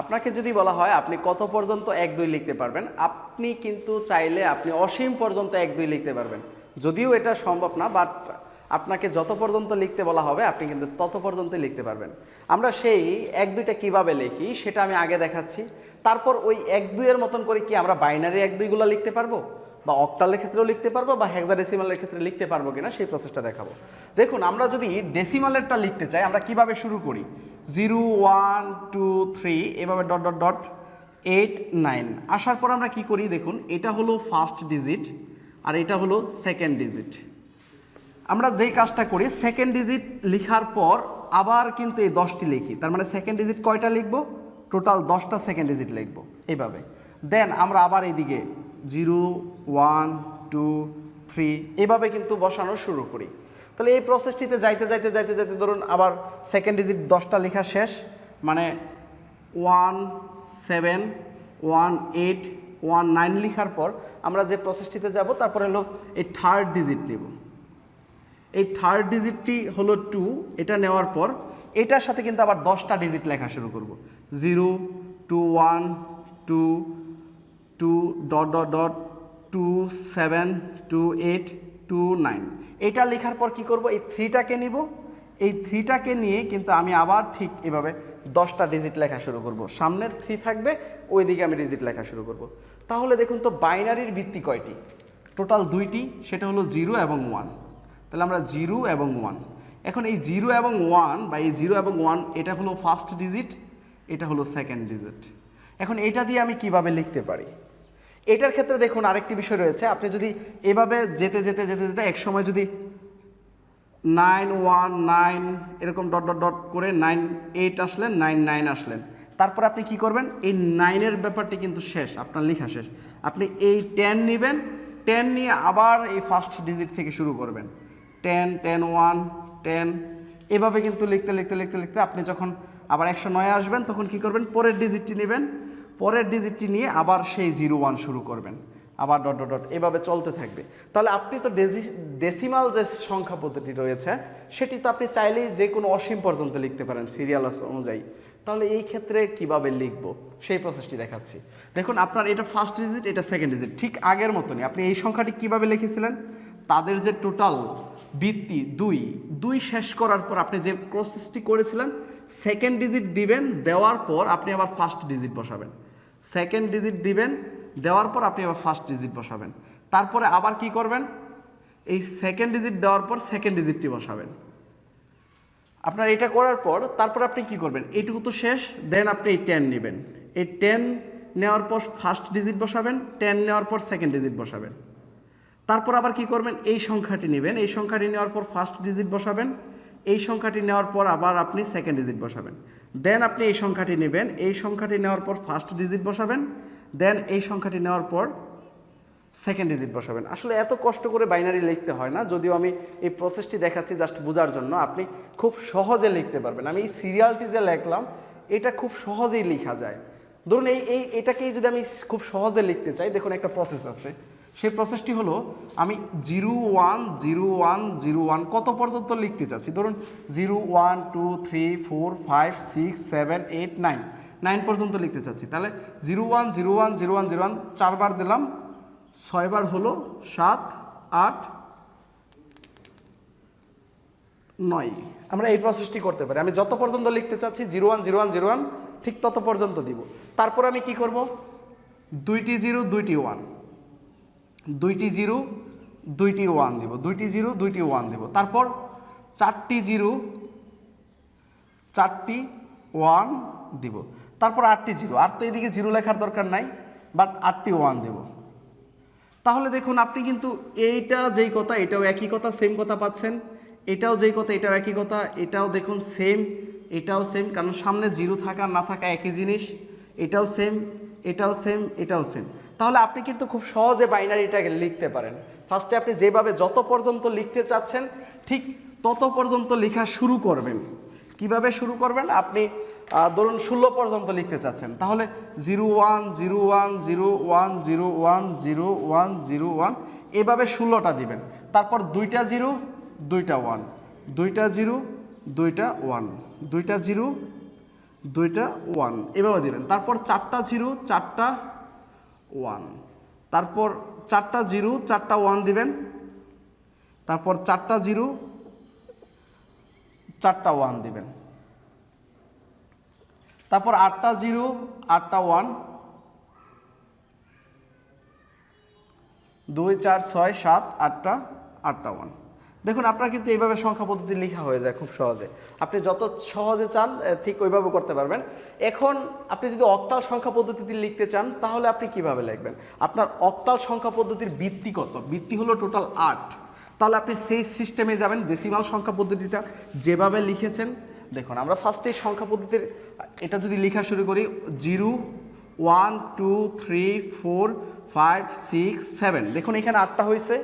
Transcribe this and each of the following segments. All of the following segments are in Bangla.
আপনাকে যদি বলা হয় আপনি কত পর্যন্ত 1 2 লিখতে পারবেন, আপনি কিন্তু চাইলে আপনি অসীম পর্যন্ত 1 2 লিখতে পারবেন। যদিও এটা সম্ভব না, বাট আপনাকে যত পর্যন্ত লিখতে বলা হবে আপনি কিন্তু তত পর্যন্তই লিখতে পারবেন। আমরা সেই 1 2টা কীভাবে লিখি সেটা আমি আগে দেখাচ্ছি। তারপর ওই 1 2 এর মতন করে কি আমরা বাইনারি 1 2 গুলো লিখতে পারবো, বা অক্টালের ক্ষেত্রেও লিখতে পারবো, বা হেক্সাডেসিমালের ক্ষেত্রে লিখতে পারবো কিনা সেই প্রসেসটা দেখাবো। দেখুন, আমরা যদি ডেসিমালেরটা লিখতে চাই আমরা কিভাবে শুরু করি, 0 1 2 3 এভাবে ডট ডট ডট 8 9 আসার পর আমরা কি করি, দেখুন এটা হলো ফার্স্ট ডিজিট আর এটা হলো সেকেন্ড ডিজিট। আমরা যেই কাজটা করি, সেকেন্ড ডিজিট লিখার পর আবার কিন্তু এই 10টি লিখি, তার মানে সেকেন্ড ডিজিট কয়টা লিখবো, টোটাল 10টা সেকেন্ড ডিজিট লিখবো এইভাবে। দেন আমরা আবার এইদিকে 0 1 2 3 এভাবে কিন্তু বসানো শুরু করি। তাহলে এই প্রসেসটিতে যাইতে যাইতে যাইতে যাইতে ধরুন আবার সেকেন্ড ডিজিট 10টা লেখা শেষ, মানে 1 7 1 8 1 9 লেখার পর আমরা যে প্রসেসটিতে যাব তারপর হলো এই থার্ড ডিজিট নেব। এই থার্ড ডিজিটটি হলো 2, এটা নেওয়ার পর এটার সাথে কিন্তু আবার 10টা ডিজিট লেখা শুরু করব, 0 2 1 2 2 ডট ডট ডট 2 7 2 8 2 9। এটা লেখার পর কি করব, এই 3টাকে নিব, এই 3টাকে নিয়ে কিন্তু আমি আবার ঠিক এভাবে 10টা ডিজিট লেখা শুরু করব। সামনে 3 থাকবে, ওইদিকে আমি ডিজিট লেখা শুরু করব। তাহলে দেখুন তো বাইনারির ভিত্তি কয়টি, টোটাল 2টি, সেটা হলো 0 এবং 1। তাহলে আমরা 0 এবং 1, এখন এই 0 এবং 1 বা এই 0 এবং 1 এটা হলো ফার্স্ট ডিজিট, এটা হলো সেকেন্ড ডিজিট। এখন এটা দিয়ে আমি কিভাবে লিখতে পারি, এটার ক্ষেত্রে দেখুন আরেকটি বিষয় রয়েছে। আপনি যদি এভাবে যেতে যেতে যেতে যেতে এক সময় যদি 9 1 9 এরকম ডট ডট ডট করে 9 8 আসলেন, 9 9 আসলেন, তারপর আপনি কি করবেন, এই 9-এর ব্যাপারটি কিন্তু শেষ, আপনার লেখা শেষ। আপনি এই 10 নেবেন, 10 নিয়ে আবার এই ফার্স্ট ডিজিট থেকে শুরু করবেন, 10 10 1 10 এভাবে কিন্তু লিখতে লিখতে লিখতে লিখতে আপনি যখন আবার 109 আসবেন তখন কি করবেন, পরের ডিজিটটি নেবেন, পরের ডিজিটটি নিয়ে আবার সেই 0 1 শুরু করবেন, আবার ডট ডট ডট এভাবে চলতে থাকবে। তাহলে আপনি তো ডেসিমাল যে সংখ্যা পদ্ধতি রয়েছে সেটি তো আপনি চাইলেই যে কোনো অসীম পর্যন্ত লিখতে পারেন সিরিয়াল অনুযায়ী। তাহলে এই ক্ষেত্রে কিভাবে লিখবো সেই প্রসেসটি দেখাচ্ছি। দেখুন, আপনার এটা ফার্স্ট ডিজিট, এটা সেকেন্ড ডিজিট, ঠিক আগের মতনই আপনি এই সংখ্যাটি কিভাবে লিখেছিলেন, তাদের যে টোটাল ভিত্তি 2 শেষ করার পর আপনি যে প্রসেসটি করেছিলেন, সেকেন্ড ডিজিট দিবেন, দেওয়ার পর আপনি আবার ফার্স্ট ডিজিট বসাবেন, সেকেন্ড ডিজিট দিবেন, দেওয়ার পর আপনি আবার ফার্স্ট ডিজিট বসাবেন, তারপরে আবার কি করবেন, এই সেকেন্ড ডিজিট দেওয়ার পর সেকেন্ড ডিজিটটি বসাবেন। আপনার এটা করার পর তারপর আপনি কি করবেন, এইটুকু তো শেষ, দেন আপনি এই 10 নেবেন, এই 10 নেওয়ার পর ফার্স্ট ডিজিট বসাবেন, 10 নেওয়ার পর সেকেন্ড ডিজিট বসাবেন, তারপর আবার কি করবেন, এই সংখ্যাটি নেবেন, এই সংখ্যাটি নেওয়ার পর ফার্স্ট ডিজিট বসাবেন, এই সংখ্যাটি নেওয়ার পর আবার আপনি সেকেন্ড ডিজিট বসাবেন, দেন আপনি এই সংখ্যাটি নেবেন, এই সংখ্যাটি নেওয়ার পর ফার্স্ট ডিজিট বসাবেন, দেন এই সংখ্যাটি নেওয়ার পর সেকেন্ড ডিজিট বসাবেন। আসলে এত কষ্ট করে বাইনারি লিখতে হয় না, যদিও আমি এই প্রসেসটি দেখাচ্ছি জাস্ট বোঝার জন্য, আপনি খুব সহজে লিখতে পারবেন। আমি এই সিরিয়ালটি যে লিখলাম এটা খুব সহজেই লেখা যায়। ধরুন এটাকেই যদি আমি খুব সহজে লিখতে চাই, দেখুন একটা প্রসেস আছে, সেই প্রসেসটি হলো আমি 0 1 0 1 0 1 কত পর্যন্ত লিখতে চাচ্ছি, ধরুন 0 1 2 3 4 5 6 7 8 9 9 পর্যন্ত লিখতে চাচ্ছি। তাহলে 0 1 0 1 0 1 0 1 4বার দিলাম, 6বার হলো 7 8 9। আমরা এই প্রসেসটি করতে পারি, আমি যত পর্যন্ত লিখতে চাচ্ছি 0 1 0 1 0 1 ঠিক তত পর্যন্ত দিব। তারপর আমি কি করব, 2টি 0 2টি 1, 2টি 0 2টি 1 দিব, 2টি 0 2টি 1 দিব, তারপর 4টি 0 4টি 1 দিব, তারপর 8টি 0, আর তো এদিকে 0 লেখার দরকার নাই, বাট 8টি 1 দেব। তাহলে দেখুন আপনি কিন্তু এইটা যেই কথা এটাও একই কথা, সেম কথা পাচ্ছেন, এটাও যেই কথা এটাও একই কথা, এটাও দেখুন সেম, এটাও সেম, কারণ সামনে 0 থাকা না থাকা একই জিনিস, এটাও সেম, এটাও সেম, এটাও সেম। তাহলে আপনি কিন্তু খুব সহজে বাইনারিটাকে লিখতে পারেন। ফার্স্টে আপনি যেভাবে যত পর্যন্ত লিখতে চাচ্ছেন ঠিক তত পর্যন্ত লেখা শুরু করবেন। কিভাবে শুরু করবেন, আপনি ধরুন 16 পর্যন্ত লিখতে চাচ্ছেন, তাহলে 0 1 0 1 0 1 0 1 0 1 0 1 এভাবে 16টা দিবেন, তারপর 2টা 0 2টা 1, 2টা 0 2টা 1, 2টা 0 2টা 1 এভাবে দিবেন। তারপর 4টা 0 4টা 1, তারপর 4টা 0 4টা 1 দিবেন, তারপর 4টা 0 4টা 1 দিবেন, তারপর 8টা 0 8টা 1, 2 4 6 7 8টা 8টা 1। দেখুন আপনার কিন্তু এইভাবে সংখ্যা পদ্ধতি লেখা হয়ে যায় খুব সহজে। আপনি যত সহজে চান ঠিক ওইভাবে করতে পারবেন। এখন আপনি যদি অক্টাল সংখ্যা পদ্ধতিতে লিখতে চান তাহলে আপনি কিভাবে লিখবেন? আপনার অক্টাল সংখ্যা পদ্ধতির ভিত্তি কত? ভিত্তি হলো টোটাল 8। তাহলে আপনি সেই সিস্টেমে যাবেন ডেসিমাল সংখ্যা পদ্ধতিটা যেভাবে লিখেছেন। দেখুন আমরা ফার্স্টে সংখ্যা পদ্ধতির এটা যদি লেখা শুরু করি 0 1 2 3 4 5 6 7, দেখুন এখানে 8টা হয়েছে।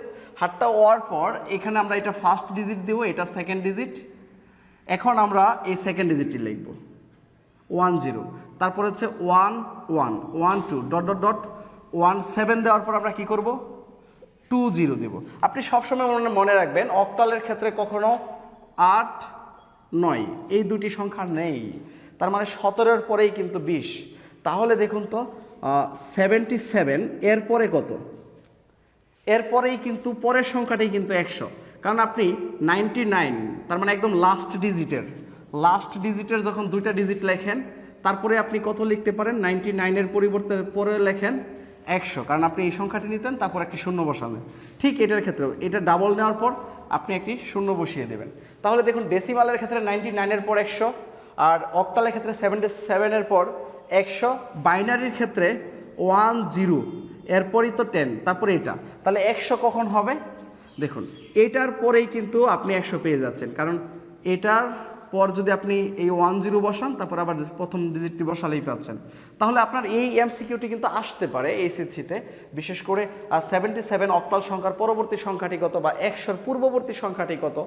8টা হওয়ার পর এখানে আমরা এটা ফার্স্ট ডিজিট দেবো, এটা সেকেন্ড ডিজিট। এখন আমরা এই সেকেন্ড ডিজিটটি লিখব 1 0, তারপর হচ্ছে 1 1 1 2 ডট ডট ডট 1 7 দেওয়ার পর আমরা কি করব 2 0 দেব। আপনি সবসময় মনে রাখবেন অক্টালের ক্ষেত্রে কখনো 8 9 এই দুটি সংখ্যা নেই, তার মানে 17-এর পরেই কিন্তু 20। তাহলে দেখুন তো 77 এরপরে কত? এরপরেই কিন্তু পরের সংখ্যাটাই কিন্তু 100, কারণ আপনি 99 তার মানে একদম লাস্ট ডিজিটের যখন 2টা ডিজিট লেখেন তারপরে আপনি কত লিখতে পারেন? 99-এর পরিবর্তে পরে লেখেন 100, কারণ আপনি এই সংখ্যাটি নিতেন তারপর একটি শূন্য বসাবেন। ঠিক এটার ক্ষেত্রেও এটা ডাবল নেওয়ার পর আপনি একটি শূন্য বসিয়ে দেবেন। তাহলে দেখুন ডেসিমালের ক্ষেত্রে 99-এর পর 100, আর অক্টালের ক্ষেত্রে 77-এর পর 100, বাইনারির ক্ষেত্রে 1 0 এরপরই তো 10, তারপরে এটা। তাহলে 100 কখন হবে? দেখুন এটার পরেই কিন্তু আপনি 100 পেয়ে যাচ্ছেন, কারণ এটার পর যদি আপনি এই 1 0 বসান তারপর আবার প্রথম ডিজিটটি বসালেই পাচ্ছেন। তাহলে আপনার এই এমসিকিউটি কিন্তু আসতে পারে এইচএসসিতে, বিশেষ করে 77 অক্টাল সংখ্যার পরবর্তী সংখ্যাটি কত বা 100-র পূর্ববর্তী সংখ্যাটি কত,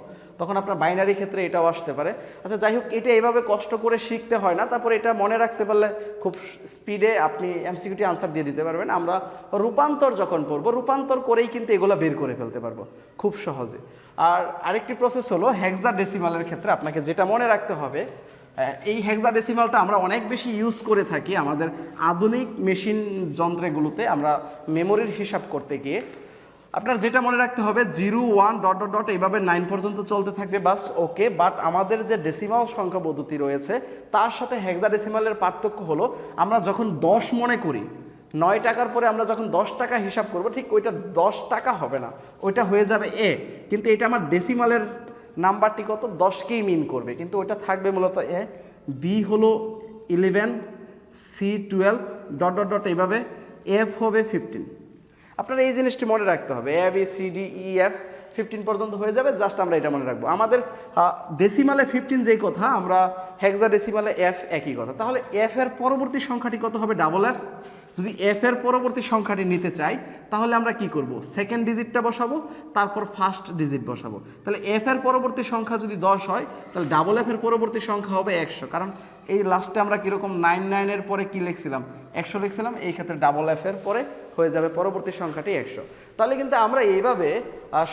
তখন আপনার বাইনারি ক্ষেত্রে এটাও আসতে পারে। আচ্ছা যাই হোক, এটা এভাবে কষ্ট করে শিখতে হয় না, তারপরে এটা মনে রাখতে পারলে খুব স্পিডে আপনি এমসিকিউটি আনসার দিয়ে দিতে পারবেন। আমরা রূপান্তর যখন পড়বো রূপান্তর করেই কিন্তু এগুলো বের করে ফেলতে পারবো খুব সহজে। আর আরেকটি প্রসেস হলো হেক্সাডেসিমালের ক্ষেত্রে আপনাকে যেটা মনে রাখতে হবে, এই হেক্সাডেসিমালটা আমরা অনেক বেশি ইউজ করে থাকি আমাদের আধুনিক মেশিন যন্ত্রগুলোতে আমরা মেমোরির হিসাব করতে গিয়ে। আপনার যেটা মনে রাখতে হবে 0 1 ডট ডট ডট এইভাবে 9 পর্যন্ত চলতে থাকবে, বাস ওকে। বাট আমাদের যে ডেসিমাল সংখ্যা পদ্ধতি রয়েছে তার সাথে হেক্সাডেসিমালের পার্থক্য হলো আমরা যখন 10 মনে করি 9 টাকার পরে আমরা যখন 10 টাকা হিসাব করব ঠিক ওইটা 10 টাকা হবে না, ওইটা হয়ে যাবে এ, কিন্তু এটা আমার ডেসিমালের নাম্বারটি কত 10কেই মিন করবে, কিন্তু ওইটা থাকবে মূলত এ। বি হলো 11, সি 12 ডট ডট ডট এইভাবে, এফ হবে 15। আপনারা এই জিনিসটি মনে রাখতে হবে, A B C D E F 15 পর্যন্ত হয়ে যাবে, জাস্ট আমরা এটা মনে রাখবো। আমাদের ডেসিমালে 15 যেই কথা, আমরা হেক্সাডেসিমালে এফ একই কথা। তাহলে এফ এর পরবর্তী সংখ্যাটি কত হবে? Double F. যদি এফ এর পরবর্তী সংখ্যাটি নিতে চাই তাহলে আমরা কি করব? সেকেন্ড ডিজিটটা বসাবো, তারপর ফার্স্ট ডিজিট বসাবো। তাহলে এফ এর পরবর্তী সংখ্যা যদি 10 হয় তাহলে ডাবল এফ এর পরবর্তী সংখ্যা হবে 100, কারণ এই লাস্টে আমরা কীরকম 99-এর পরে কি লিখছিলাম? 100 লিখছিলাম, এই ক্ষেত্রে ডাবল এফ এর পরে হয়ে যাবে পরবর্তী সংখ্যাটি 100। তাহলে কিন্তু আমরা এইভাবে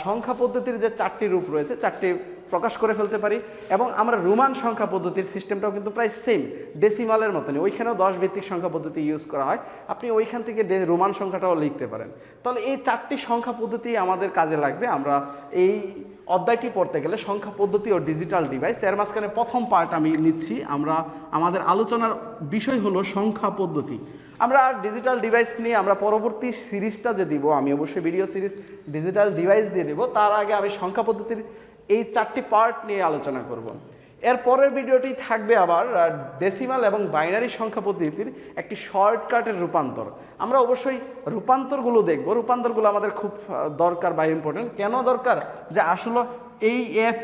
সংখ্যা পদ্ধতির যে 4টি রূপ রয়েছে 4টি প্রকাশ করে ফেলতে পারি। এবং আমরা রোমান সংখ্যা পদ্ধতির সিস্টেমটাও কিন্তু প্রায় সেম ডেসিমালের মতনই, ওইখানেও 10 ভিত্তিক সংখ্যা পদ্ধতি ইউজ করা হয়, আপনি ওইখান থেকে রোমান সংখ্যাটাও লিখতে পারেন। তাহলে এই 4টি সংখ্যা পদ্ধতি আমাদের কাজে লাগবে। আমরা এই অধ্যায়টি পড়তে গেলে সংখ্যা পদ্ধতি ও ডিজিটাল ডিভাইস, এর মাঝখানে প্রথম পার্ট আমি নিচ্ছি। আমরা আমাদের আলোচনার বিষয় হলো সংখ্যা পদ্ধতি। আমরা ডিজিটাল ডিভাইস নিয়ে আমরা পরবর্তী সিরিজটা যে দিব, আমি অবশ্যই ভিডিও সিরিজ ডিজিটাল ডিভাইস দিয়ে দেবো, তার আগে আমি সংখ্যা পদ্ধতির এই 4টি পার্ট নিয়ে আলোচনা করব। এর পরের ভিডিওটি থাকবে আবার ডেসিমাল এবং বাইনারি সংখ্যা পদ্ধতির একটি শর্টকাটের রূপান্তর। আমরা অবশ্যই রূপান্তরগুলো দেখব, রূপান্তরগুলো আমাদের খুব দরকার বা ইম্পর্টেন্ট। কেন দরকার? যে আসলে এই এফ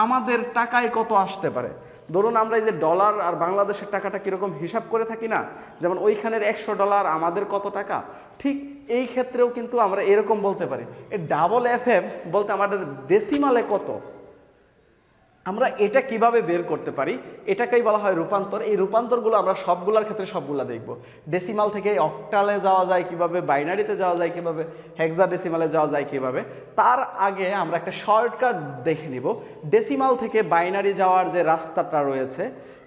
আমাদের টাকায় কত আসতে পারে। ধরুন আমরা এই যে ডলার আর বাংলাদেশের টাকাটা কীরকম হিসাব করে থাকি না, যেমন ওইখানের $100 আমাদের কত টাকা, ঠিক এই ক্ষেত্রেও কিন্তু আমরা এরকম বলতে পারি এই ডাবল এফ বলতে আমাদের ডেসিমালে কত, আমরা এটা কিভাবে বের করতে পারি, এটাকেই বলা হয় রূপান্তর। এই রূপান্তরগুলো আমরা সবগুলোর ক্ষেত্রে সবগুলো দেখব। ডেসিমাল থেকে অক্টালে যাওয়া যায় কিভাবে, বাইনারিতে যাওয়া যায় কিভাবে, হেক্সাডেসিমালে যাওয়া যায় কিভাবে। তার আগে আমরা একটা শর্টকাট দেখে নিব। ডেসিমাল থেকে বাইনারি যাওয়ার যে রাস্তাটা রয়েছে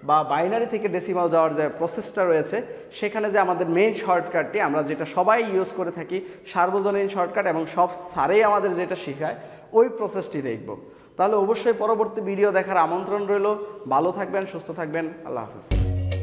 বা বাইনারি থেকে ডেসিমাল যাওয়ার যে প্রসেসটা রয়েছে সেখানে যে আমাদের মেইন শর্টকাটটি আমরা যেটা সবাই ইউজ করে থাকি সার্বজনীন শর্টকাট এবং সব স্যারেই আমাদের যেটা শেখায় ওই প্রসেসটি দেখব। তাহলে অবশ্যই পরবর্তী ভিডিও দেখার আমন্ত্রণ রইল। ভালো থাকবেন, সুস্থ থাকবেন, আল্লাহ হাফেজ।